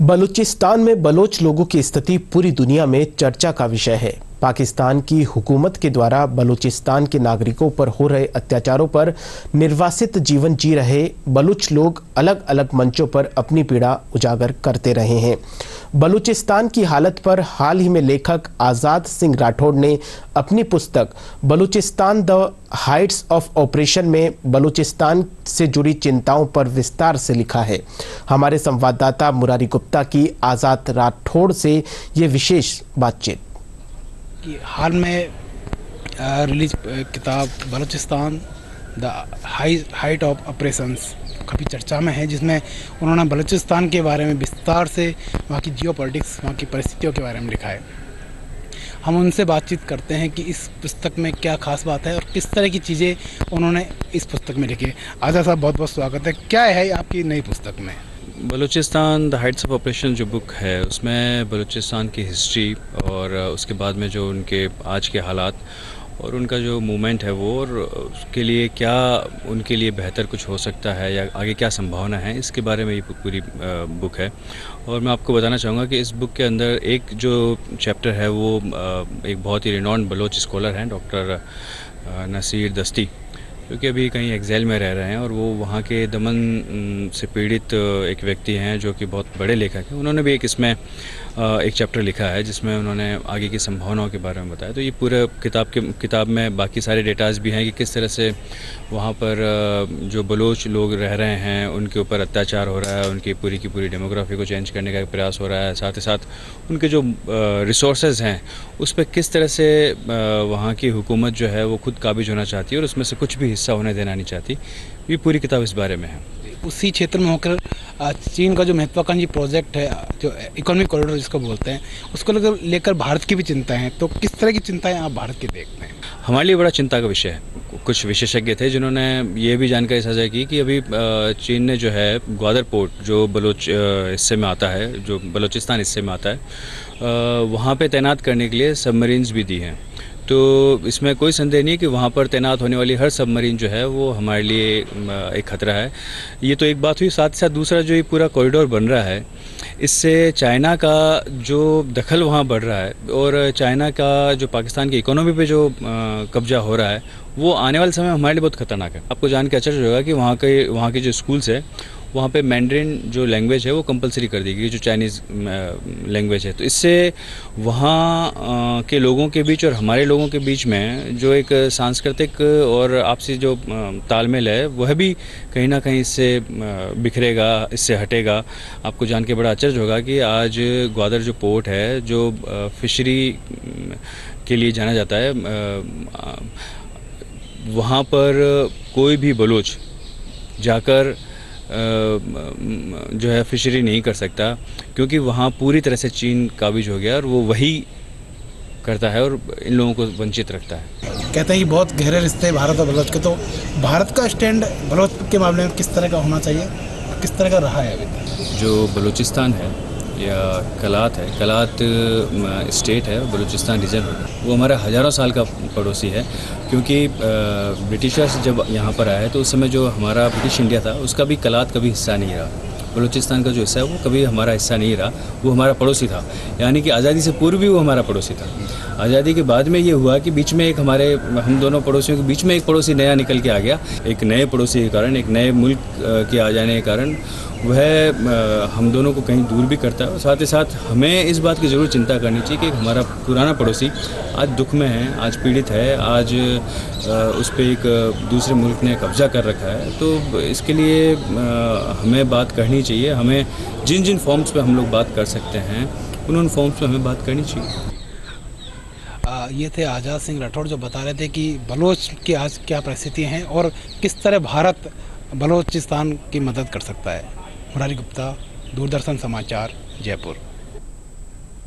बलूचिस्तान में बलोच लोगों की स्थिति पूरी दुनिया में चर्चा का विषय है। पाकिस्तान की हुकूमत के द्वारा बलूचिस्तान के नागरिकों पर हो रहे अत्याचारों पर निर्वासित जीवन जी रहे बलूच लोग अलग अलग मंचों पर अपनी पीड़ा उजागर करते रहे हैं। बलूचिस्तान की हालत पर हाल ही में लेखक आज़ाद सिंह राठौड़ ने अपनी पुस्तक Balochistan the Heights of operation में बलूचिस्तान से जुड़ी चिंताओं पर विस्तार से लिखा है। हमारे संवाददाता मुरारी गुप्ता की आज़ाद राठौड़ से ये विशेष बातचीत। हाल में रिलीज किताब Balochistan the height of operations काफ़ी चर्चा में है, जिसमें उन्होंने बलूचिस्तान के बारे में विस्तार से वहाँ की जियोपॉलिटिक्स, वहाँ की परिस्थितियों के बारे में लिखा है। हम उनसे बातचीत करते हैं कि इस पुस्तक में क्या खास बात है और किस तरह की चीज़ें उन्होंने इस पुस्तक में लिखी है। आज़ाद साहब, बहुत बहुत स्वागत है। क्या है आपकी नई पुस्तक में? Balochistan the Heights of operation जो बुक है, उसमें बलूचिस्तान की हिस्ट्री और उसके बाद में जो उनके आज के हालात और उनका जो मूवमेंट है वो, और उसके लिए क्या उनके लिए बेहतर कुछ हो सकता है या आगे क्या संभावना है, इसके बारे में ये पूरी बुक है। और मैं आपको बताना चाहूँगा कि इस बुक के अंदर एक जो चैप्टर है वो एक बहुत ही रिनॉन्ड बलोच स्कॉलर हैं, डॉक्टर नसीर दस्ती, जो कि अभी कहीं एक्सेल में रह रहे हैं और वो वहाँ के दमन से पीड़ित एक व्यक्ति हैं जो कि बहुत बड़े लेखक हैं। उन्होंने भी इसमें एक चैप्टर लिखा है जिसमें उन्होंने आगे की संभावनाओं के बारे में बताया। तो ये पूरे किताब में बाकी सारे डेटाज भी हैं कि किस तरह से वहाँ पर जो बलोच लोग रह रहे हैं उनके ऊपर अत्याचार हो रहा है, उनकी पूरी की पूरी डेमोग्राफी को चेंज करने का प्रयास हो रहा है। साथ ही साथ उनके जो रिसोर्सेज हैं उस पर किस तरह से वहाँ की हुकूमत जो है वो खुद काबिज होना चाहती है और उसमें से कुछ भी हिस्सा होने देना नहीं चाहती। ये पूरी किताब इस बारे में है। उसी क्षेत्र में होकर चीन का जो महत्वाकांक्षी प्रोजेक्ट है, जो इकोनॉमिक कॉरिडोर जिसको बोलते हैं, उसको लेकर भारत की भी चिंताएं हैं। तो किस तरह की चिंताएं आप भारत की देखते हैं? हमारे लिए बड़ा चिंता का विषय है। कुछ विशेषज्ञ थे जिन्होंने ये भी जानकारी साझा की कि अभी चीन ने जो है ग्वादर पोर्ट, जो बलोच हिस्से में आता है, जो बलूचिस्तान हिस्से में आता है, वहाँ पे तैनात करने के लिए सबमरीन्स भी दी हैं। तो इसमें कोई संदेह नहीं है कि वहाँ पर तैनात होने वाली हर सबमरीन जो है वो हमारे लिए एक खतरा है। ये तो एक बात हुई। साथ ही साथ दूसरा जो ये पूरा कॉरिडोर बन रहा है, इससे चाइना का जो दखल वहाँ बढ़ रहा है और चाइना का जो पाकिस्तान की इकोनॉमी पे जो कब्जा हो रहा है, वो आने वाले समय में हमारे लिए बहुत खतरनाक है। आपको जान के आश्चर्य होगा कि वहाँ के जो स्कूल्स है वहाँ पे मैंड्रिन जो लैंग्वेज है वो कंपलसरी कर दी गई, जो चाइनीज़ लैंग्वेज है। तो इससे वहाँ के लोगों के बीच और हमारे लोगों के बीच में जो एक सांस्कृतिक और आपसी जो तालमेल है वह भी कहीं ना कहीं इससे बिखरेगा, इससे हटेगा। आपको जान के बड़ा आश्चर्य होगा कि आज ग्वादर जो पोर्ट है, जो फिशरी के लिए जाना जाता है, वहाँ पर कोई भी बलूच जाकर जो है फिशरी नहीं कर सकता, क्योंकि वहाँ पूरी तरह से चीन काबिज हो गया और वो वही करता है और इन लोगों को वंचित रखता है। कहते हैं कि बहुत गहरे रिश्ते हैं भारत और बलोच के। तो भारत का स्टैंड बलोच के मामले में किस तरह का होना चाहिए, किस तरह का रहा है अभी तक? जो बलूचिस्तान है या कलात है, कलात स्टेट है, बलूचिस्तान रीजन है, वो हमारा हज़ारों साल का पड़ोसी है। क्योंकि ब्रिटिशर्स जब यहाँ पर आए तो उस समय जो हमारा ब्रिटिश इंडिया था उसका भी कलात कभी हिस्सा नहीं रहा। बलूचिस्तान का जो हिस्सा है वो कभी हमारा हिस्सा नहीं रहा, वो हमारा पड़ोसी था। यानी कि आज़ादी से पूर्व भी वो हमारा पड़ोसी था। आज़ादी के बाद में ये हुआ कि बीच में एक हम दोनों पड़ोसियों के बीच में एक पड़ोसी नया निकल के आ गया। एक नए पड़ोसी के कारण, एक नए मुल्क के आ जाने के कारण वह हम दोनों को कहीं दूर भी करता है। और साथ ही साथ हमें इस बात की ज़रूर चिंता करनी चाहिए कि हमारा पुराना पड़ोसी आज दुख में है, आज पीड़ित है, आज उस पर एक दूसरे मुल्क ने कब्जा कर रखा है। तो इसके लिए हमें बात करनी चाहिए। हमें जिन जिन फॉर्म्स पे हम लोग बात कर सकते हैं उन फॉर्म्स पे हमें बात करनी चाहिए। ये थे आज़ाद सिंह राठौड़, जो बता रहे थे कि बलोच की आज क्या परिस्थितियाँ हैं और किस तरह भारत बलोचिस्तान की मदद कर सकता है। मुरारी गुप्ता, दूरदर्शन समाचार, जयपुर।